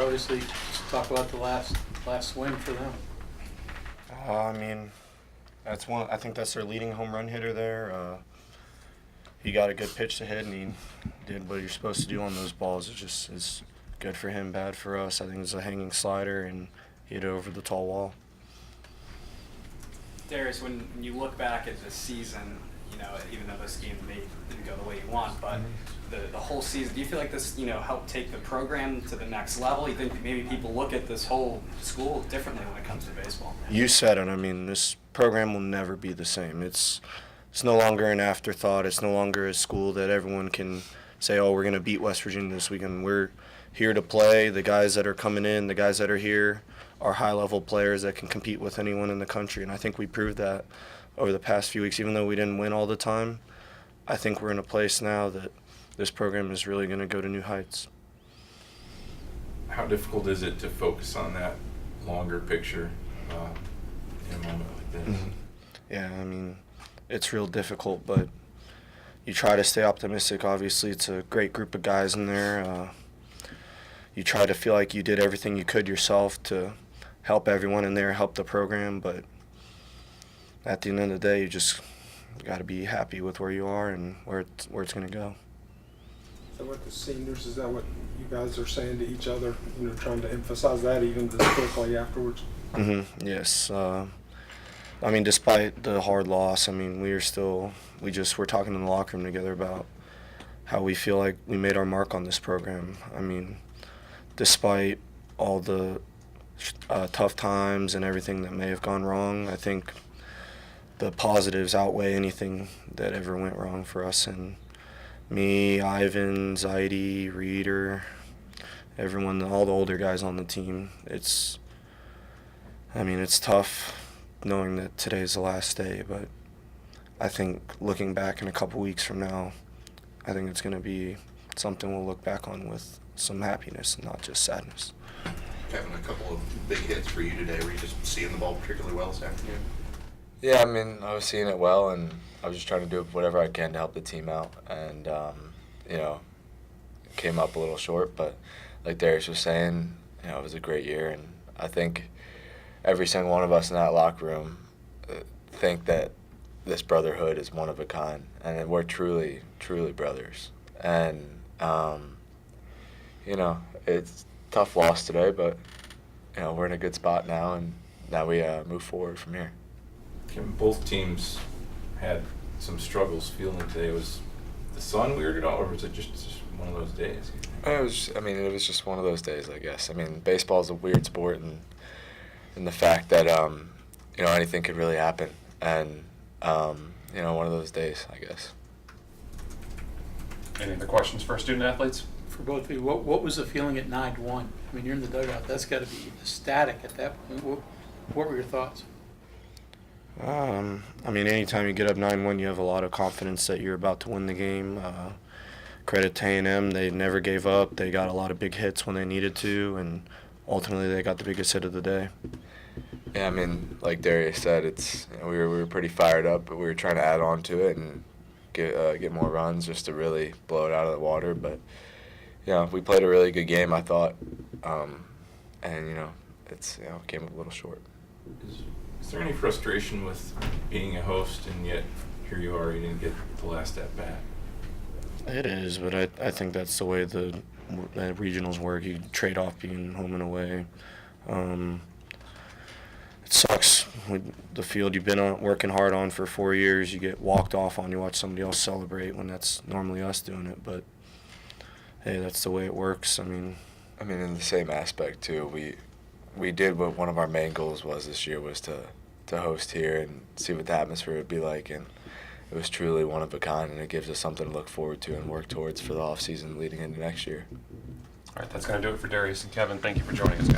obviously. Just talk about the last swing for them. I mean, I think that's their leading home run hitter there. He got a good pitch to hit, and he did what you're supposed to do on those balls. It just is good for him, bad for us. I think it's a hanging slider, and he hit it over the tall wall. Darius, when you look back at this season, even though this game didn't go the way you want, but the whole season, do you feel like this, helped take the program to the next level? You think maybe people look at this whole school differently when it comes to baseball? You said it. I mean, this program will never be the same. It's no longer an afterthought. It's no longer a school that everyone can say, oh, we're going to beat West Virginia this weekend. We're here to play. The guys that are coming in, the guys that are here are high-level players that can compete with anyone in the country, and I think we proved that over the past few weeks. Even though we didn't win all the time, I think we're in a place now that this program is really going to go to new heights. How difficult is it to focus on that longer picture in a moment like this? Mm-hmm. Yeah, I mean, it's real difficult, but you try to stay optimistic. Obviously, it's a great group of guys in there. You try to feel like you did everything you could yourself to help everyone in there, help the program, but at the end of the day, you got to be happy with where you are and where it's going to go. So with the seniors, is that what you guys are saying to each other, trying to emphasize that even to quickly afterwards? Mm-hmm. Yes. I mean, despite the hard loss, I mean, we're talking in the locker room together about how we feel like we made our mark on this program. I mean, despite all the tough times and everything that may have gone wrong, I think the positives outweigh anything that ever went wrong for us. And me, Ivan, Zaidi, Reeder, everyone, all the older guys on the team, it's tough knowing that today's the last day, but I think looking back in a couple weeks from now, I think it's going to be something we'll look back on with some happiness, not just sadness. Having a couple of big hits for you today, were you just seeing the ball particularly well this afternoon? Yeah, I mean, I was seeing it well, and I was just trying to do whatever I can to help the team out. And, came up a little short, but like Darius was saying, it was a great year. And I think every single one of us in that locker room think that this brotherhood is one of a kind, and we're truly, truly brothers. And, it's a tough loss today, but, we're in a good spot now, and now we move forward from here. Both teams had some struggles fielding today. Was the sun weird at all, or was it just one of those days? It was just one of those days, I guess. I mean, baseball is a weird sport, and the fact that, anything could really happen. And, one of those days, I guess. Any other questions for our student athletes? For both of you, what was the feeling at 9-1? I mean, you're in the dugout. That's got to be ecstatic at that point. What were your thoughts? Anytime you get up 9-1, you have a lot of confidence that you're about to win the game. Credit to A&M. They never gave up. They got a lot of big hits when they needed to, and ultimately they got the biggest hit of the day. Yeah, I mean, like Darius said, we were pretty fired up, but we were trying to add on to it and get more runs just to really blow it out of the water. But we played a really good game, I thought, it came up a little short. Is there any frustration with being a host and yet here you are, you didn't get the last at bat? It is, but I think that's the way the regionals work. You trade off being home and away. It sucks. The field you've been working hard on for 4 years, you get walked off on. You watch somebody else celebrate when that's normally us doing it. But hey, that's the way it works. I mean, in the same aspect too, we did what one of our main goals was this year was to host here and see what the atmosphere would be like, and it was truly one of a kind, and it gives us something to look forward to and work towards for the off season leading into next year. All right, that's going to do it for Darius and Kevin. Thank you for joining us, guys.